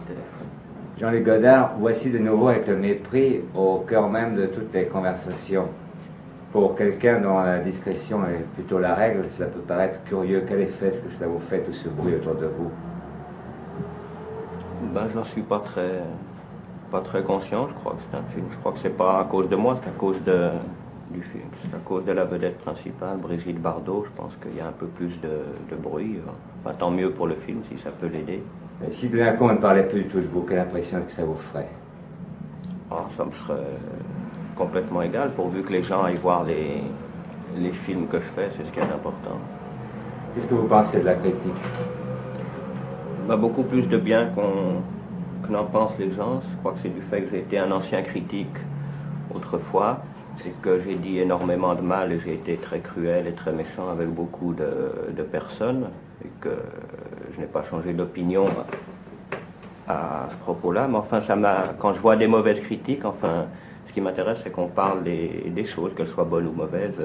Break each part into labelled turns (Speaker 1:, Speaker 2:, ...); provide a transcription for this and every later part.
Speaker 1: téléphone.
Speaker 2: Jean-Luc Godard, voici de nouveau avec le mépris au cœur même de toutes les conversations. Pour quelqu'un dont la discrétion est plutôt la règle, cela peut paraître curieux. Quel effet est-ce que ça vous fait, tout ce bruit autour de vous?
Speaker 1: Ben, j'en suis pas très conscient, je crois que c'est un film. Je crois que c'est pas à cause de moi, c'est à cause du film. C'est à cause de la vedette principale, Brigitte Bardot. Je pense qu'il y a un peu plus de bruit. Enfin, tant mieux pour le film si ça peut l'aider.
Speaker 2: Et si tout d'un coup on ne parlait plus du tout de vous, quelle impression que ça vous ferait?
Speaker 1: Ah, ça me serait complètement égal, pourvu que les gens aillent voir les films que je fais, c'est ce qui est important.
Speaker 2: Qu'est-ce que vous pensez de la critique?
Speaker 1: Ben, beaucoup plus de bien que n'en pensent les gens. Je crois que c'est du fait que j'ai été un ancien critique autrefois et que j'ai dit énormément de mal et j'ai été très cruel et très méchant avec beaucoup de personnes et que je n'ai pas changé d'opinion à ce propos-là. Mais enfin, quand je vois des mauvaises critiques, enfin, ce qui m'intéresse, c'est qu'on parle des choses, qu'elles soient bonnes ou mauvaises,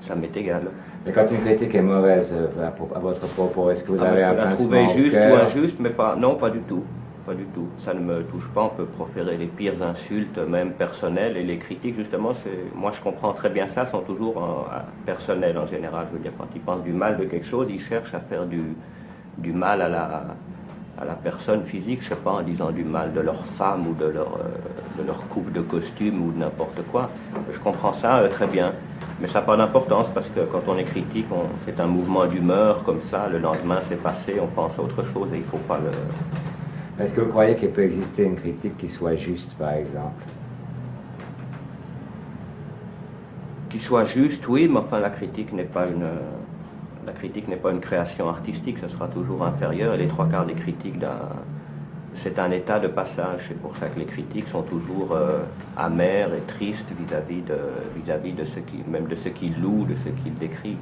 Speaker 1: ça m'est égal.
Speaker 2: Mais quand une critique est mauvaise à votre propos, est-ce que vous avez un
Speaker 1: la
Speaker 2: pincement
Speaker 1: trouver
Speaker 2: au
Speaker 1: juste
Speaker 2: cœur?
Speaker 1: ou injuste, mais pas, non, pas du tout. Pas du tout. Ça ne me touche pas. On peut proférer les pires insultes, même personnelles. Et les critiques, justement, moi je comprends très bien ça, sont toujours personnelles en général. Je veux dire, quand ils pensent du mal de quelque chose, ils cherchent à faire du mal à la personne physique, je sais pas, en disant du mal de leur femme ou de leur coupe de costume ou de n'importe quoi. Je comprends ça très bien. Mais ça n'a pas d'importance parce que quand on est critique, c'est un mouvement d'humeur comme ça. Le lendemain, c'est passé, on pense à autre chose et il ne faut pas le...
Speaker 2: Est-ce que vous croyez qu'il peut exister une critique qui soit juste, par exemple?
Speaker 1: Qui soit juste, oui, mais enfin la critique n'est pas une création artistique, ce sera toujours inférieur. Et les trois quarts des critiques c'est un état de passage. C'est pour ça que les critiques sont toujours amères et tristes vis-à-vis de ceux qui louent, de ceux qui le décrivent.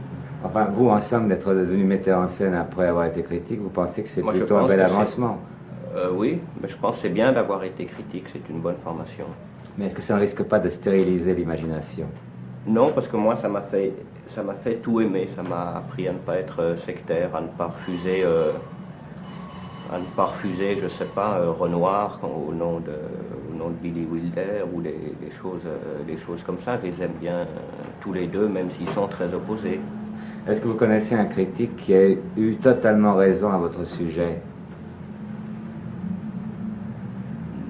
Speaker 2: Enfin, vous, en somme, d'être devenu metteur en scène après avoir été critique, vous pensez que c'est plutôt un bel avancement?
Speaker 1: Oui, mais je pense que c'est bien d'avoir été critique, c'est une bonne formation.
Speaker 2: Mais est-ce que ça ne risque pas de stériliser l'imagination?
Speaker 1: Non, parce que moi, ça m'a fait tout aimer. Ça m'a appris à ne pas être sectaire, à ne pas refuser, je sais pas, Renoir au nom de Billy Wilder ou des choses comme ça. Je les aime bien tous les deux, même s'ils sont très opposés.
Speaker 2: Est-ce que vous connaissez un critique qui a eu totalement raison à votre sujet?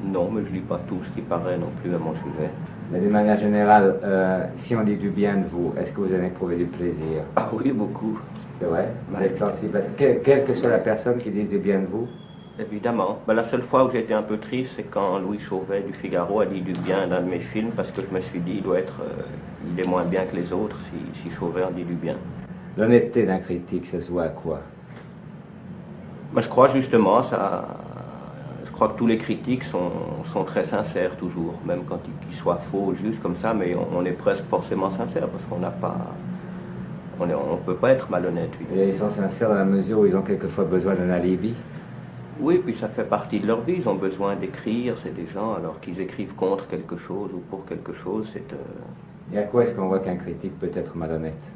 Speaker 1: Non, mais je ne lis pas tout ce qui paraît non plus à mon sujet.
Speaker 2: Mais d'une manière générale, si on dit du bien de vous, est-ce que vous en éprouvez du plaisir?
Speaker 1: Ah oui, beaucoup.
Speaker 2: C'est vrai? Vous êtes sensible à ça? Quelle que soit la personne qui dise du bien de vous?
Speaker 1: Évidemment. Ben, la seule fois où j'ai été un peu triste, c'est quand Louis Chauvet du Figaro a dit du bien d'un de mes films, parce que je me suis dit, il est moins bien que les autres si Chauvet en dit du bien.
Speaker 2: L'honnêteté d'un critique, ça se voit à quoi?
Speaker 1: Ben, je crois justement, je crois que tous les critiques sont très sincères toujours, même quand ils soient faux, juste comme ça, mais on est presque forcément sincère, parce qu'on n'a pas... On ne peut pas être malhonnête. Oui.
Speaker 2: Et ils sont sincères dans la mesure où ils ont quelquefois besoin d'un alibi?
Speaker 1: Oui, puis ça fait partie de leur vie, ils ont besoin d'écrire, c'est des gens, alors qu'ils écrivent contre quelque chose ou pour quelque chose, c'est...
Speaker 2: Et à quoi est-ce qu'on voit qu'un critique peut être malhonnête?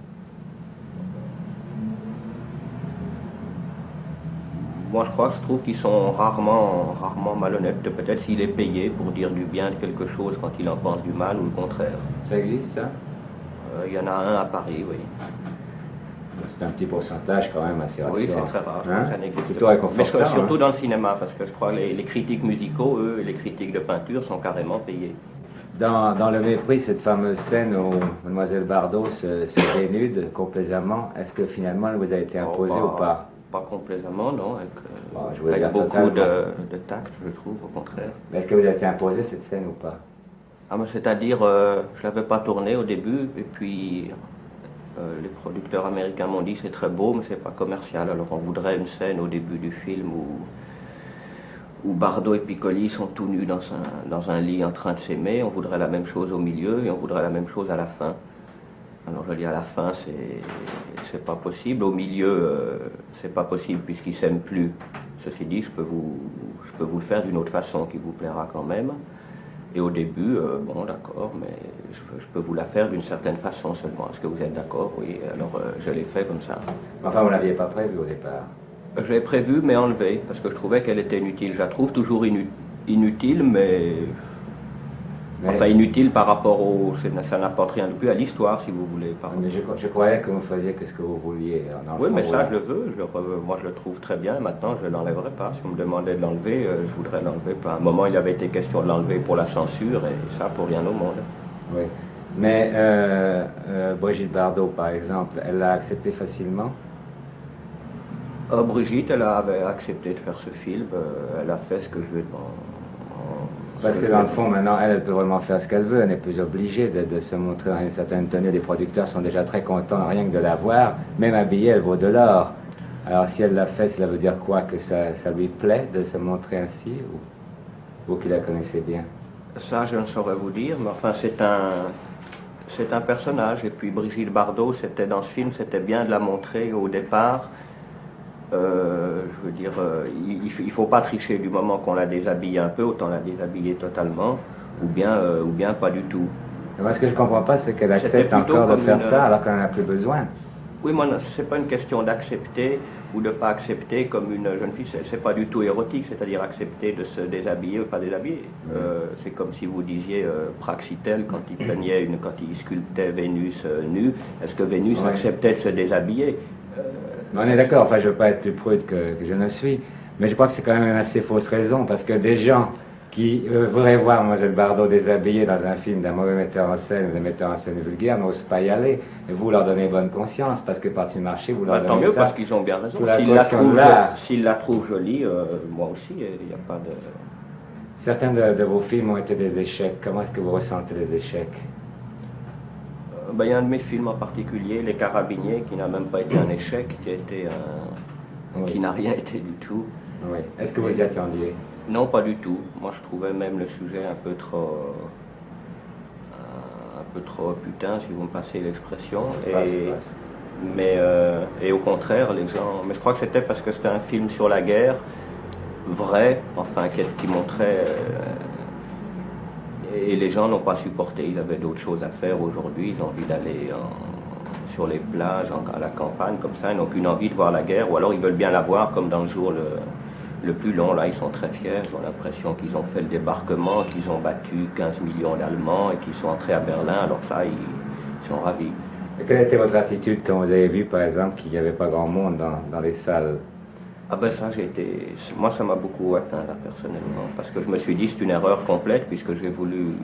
Speaker 1: Moi, je trouve qu'ils sont rarement malhonnêtes. Peut-être s'il est payé pour dire du bien de quelque chose quand il en pense du mal ou le contraire.
Speaker 2: Ça existe, ça?
Speaker 1: Il y en a un à Paris, oui.
Speaker 2: C'est un petit pourcentage quand même assez rassurant.
Speaker 1: Oui, c'est très rare,
Speaker 2: hein?
Speaker 1: ça n'existe
Speaker 2: Plutôt
Speaker 1: pas.
Speaker 2: réconfortant.
Speaker 1: Mais surtout dans le cinéma, parce que je crois que les critiques musicaux, eux, et les critiques de peinture sont carrément payés.
Speaker 2: Dans Le Mépris, cette fameuse scène où Mademoiselle Bardot se dénude complaisamment, est-ce que finalement elle vous a été imposée ou pas?
Speaker 1: Pas complaisamment, non,
Speaker 2: avec
Speaker 1: beaucoup de tact, je trouve, au contraire.
Speaker 2: Mais est-ce que vous a été imposée cette scène ou pas?
Speaker 1: Ah, c'est-à-dire, je l'avais pas tournée au début, et puis les producteurs américains m'ont dit c'est très beau, mais c'est pas commercial. Alors on voudrait une scène au début du film où Bardot et Piccoli sont tout nus dans un lit en train de s'aimer. On voudrait la même chose au milieu et on voudrait la même chose à la fin. Alors je dis à la fin, c'est pas possible. Au milieu, c'est pas possible puisqu'ils s'aiment plus. Ceci dit, je peux vous le faire d'une autre façon qui vous plaira quand même. Et au début, bon d'accord, mais je peux vous la faire d'une certaine façon seulement. Est-ce que vous êtes d'accord? Oui, alors je l'ai fait comme ça.
Speaker 2: Enfin, vous ne l'aviez pas prévu au départ.
Speaker 1: Je l'ai prévue mais enlevée, parce que je trouvais qu'elle était inutile. Je la trouve toujours inutile, mais... Enfin, inutile par rapport au... Ça n'apporte rien de plus à l'histoire, si vous voulez.
Speaker 2: Mais je croyais que vous faisiez que ce que vous vouliez.
Speaker 1: Oui, mais ça, je le veux. Moi, je le trouve très bien. Maintenant, je ne l'enlèverai pas. Si on me demandait de l'enlever, je voudrais l'enlever. À un moment, il avait été question de l'enlever pour la censure, et ça, pour rien au monde.
Speaker 2: Oui. Mais Brigitte Bardot, par exemple, elle l'a accepté facilement?
Speaker 1: Brigitte, elle avait accepté de faire ce film. Elle a fait ce que je lui ai demandé.
Speaker 2: Parce que dans le fond, maintenant, elle peut vraiment faire ce qu'elle veut. Elle n'est plus obligée de se montrer dans une certaine tenue. Les producteurs sont déjà très contents, rien que de la voir. Même habillée, elle vaut de l'or. Alors si elle l'a fait, cela veut dire quoi? Que ça lui plaît de se montrer ainsi? Ou qu'il la connaissait bien?
Speaker 1: Ça, je ne saurais vous dire, mais enfin, c'est un personnage. Et puis Brigitte Bardot, c'était dans ce film, c'était bien de la montrer au départ. Je veux dire, il ne faut pas tricher du moment qu'on la déshabille un peu, autant la déshabiller totalement, ou bien pas du tout.
Speaker 2: Moi, ce que je ne comprends pas, c'est qu'elle accepte encore de faire ça alors qu'elle n'en a plus besoin.
Speaker 1: Oui, moi, ce n'est pas une question d'accepter ou de ne pas accepter comme une jeune fille, c'est pas du tout érotique, c'est-à-dire accepter de se déshabiller ou pas déshabiller. C'est comme si vous disiez Praxitèle, quand il sculptait Vénus nue, est-ce que Vénus acceptait de se déshabiller?
Speaker 2: On est d'accord, enfin je ne veux pas être plus prude que je ne suis, mais je crois que c'est quand même une assez fausse raison, parce que des gens qui voudraient voir Mlle Bardot déshabillée dans un film d'un mauvais metteur en scène ou d'un metteur en scène vulgaire n'osent pas y aller, et vous leur donnez bonne conscience, parce que par-ci marché, vous leur donnez
Speaker 1: tant mieux,
Speaker 2: ça.
Speaker 1: parce qu'ils ont bien raison. S'ils la trouvent jolie, moi aussi, il n'y a pas de...
Speaker 2: Certains de vos films ont été des échecs. Comment est-ce que vous ressentez les échecs?
Speaker 1: Il y a un de mes films en particulier, Les Carabiniers, qui n'a même pas été un échec, qui n'a rien été du tout.
Speaker 2: Oui. Est-ce que vous y attendiez?
Speaker 1: Non, pas du tout. Moi, je trouvais même le sujet un peu trop putain, si vous me passez l'expression. Et au contraire, les gens... Mais je crois que c'était parce que c'était un film sur la guerre, vrai, enfin, qui montrait... Et les gens n'ont pas supporté, ils avaient d'autres choses à faire aujourd'hui, ils ont envie d'aller sur les plages, à la campagne, comme ça, ils n'ont qu'une envie de voir la guerre, ou alors ils veulent bien la voir, comme dans le jour le plus long, là, ils sont très fiers, ils ont l'impression qu'ils ont fait le débarquement, qu'ils ont battu 15 millions d'Allemands et qu'ils sont entrés à Berlin, alors ça, ils sont ravis.
Speaker 2: Et quelle était votre attitude quand vous avez vu, par exemple, qu'il n'y avait pas grand monde dans les salles?
Speaker 1: Ah ben ça, moi ça m'a beaucoup atteint là personnellement, parce que je me suis dit c'est une erreur complète puisque j'ai voulu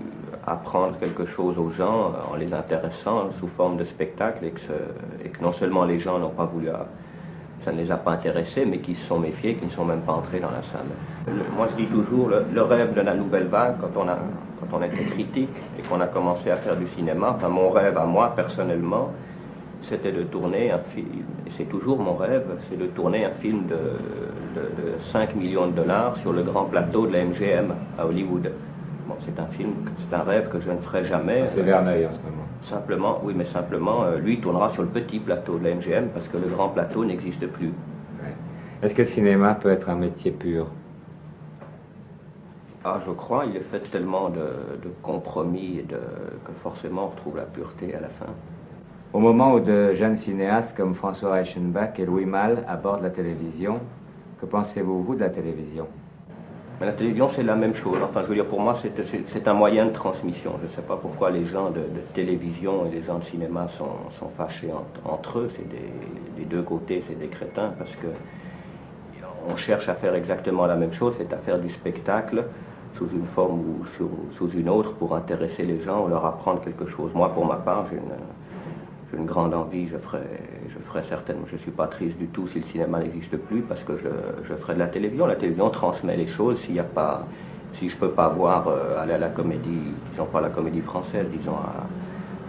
Speaker 1: apprendre quelque chose aux gens en les intéressant sous forme de spectacle et que non seulement les gens n'ont pas voulu, ça ne les a pas intéressés, mais qu'ils se sont méfiés, qu'ils ne sont même pas entrés dans la salle. Moi je dis toujours, le rêve de la nouvelle vague, quand on était critique et qu'on a commencé à faire du cinéma, enfin mon rêve à moi personnellement, c'était de tourner un film, et c'est toujours mon rêve, c'est de tourner un film de 5 millions de dollars sur le grand plateau de la MGM à Hollywood. Bon, c'est un rêve que je ne ferai jamais.
Speaker 2: C'est Verneuil en ce moment.
Speaker 1: Simplement, lui tournera sur le petit plateau de la MGM parce que le grand plateau n'existe plus.
Speaker 2: Ouais. Est-ce que le cinéma peut être un métier pur?
Speaker 1: Ah, je crois, il est fait tellement de compromis que forcément on retrouve la pureté à la fin.
Speaker 2: Au moment où de jeunes cinéastes comme François Reichenbach et Louis Malle abordent la télévision, que pensez-vous, vous, de la télévision?
Speaker 1: Mais la télévision, c'est la même chose. Enfin, je veux dire, pour moi, c'est un moyen de transmission. Je ne sais pas pourquoi les gens de télévision et les gens de cinéma sont fâchés entre eux. C'est des deux côtés, c'est des crétins, parce que on cherche à faire exactement la même chose, c'est à faire du spectacle sous une forme ou sous une autre pour intéresser les gens ou leur apprendre quelque chose. Moi, pour ma part, j'ai une grande envie, je ferai certainement, je ne suis pas triste du tout si le cinéma n'existe plus parce que je ferai de la télévision. La télévision transmet les choses. Si je ne peux pas aller à la comédie, disons pas la comédie française, disons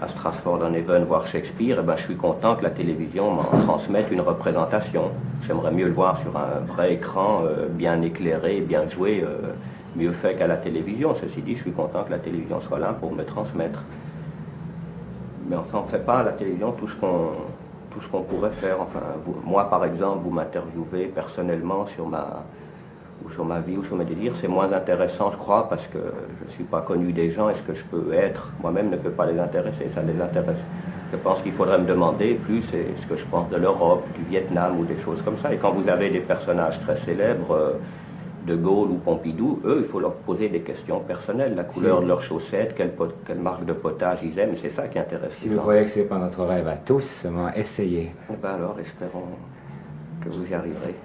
Speaker 1: à Stratford-on-Avon voir Shakespeare, eh ben, je suis content que la télévision m'en transmette une représentation. J'aimerais mieux le voir sur un vrai écran, bien éclairé, bien joué, mieux fait qu'à la télévision. Ceci dit, je suis content que la télévision soit là pour me transmettre. Mais enfin, on ne fait pas à la télévision tout ce qu'on pourrait faire. Enfin, moi, par exemple, vous m'interviewez personnellement sur ma vie ou sur mes délires, c'est moins intéressant, je crois, parce que je ne suis pas connu des gens et ce que je peux être moi-même ne peut pas les intéresser. Ça les intéresse Je pense qu'il faudrait me demander plus ce que je pense de l'Europe, du Vietnam ou des choses comme ça. Et quand vous avez des personnages très célèbres, De Gaulle ou Pompidou, eux, il faut leur poser des questions personnelles. La couleur de leurs chaussettes, quelle marque de potage ils aiment, c'est ça qui intéresse.
Speaker 2: Si vous croyez que ce n'est pas notre rêve à tous, seulement essayez.
Speaker 1: Eh ben alors, espérons que vous y arriverez.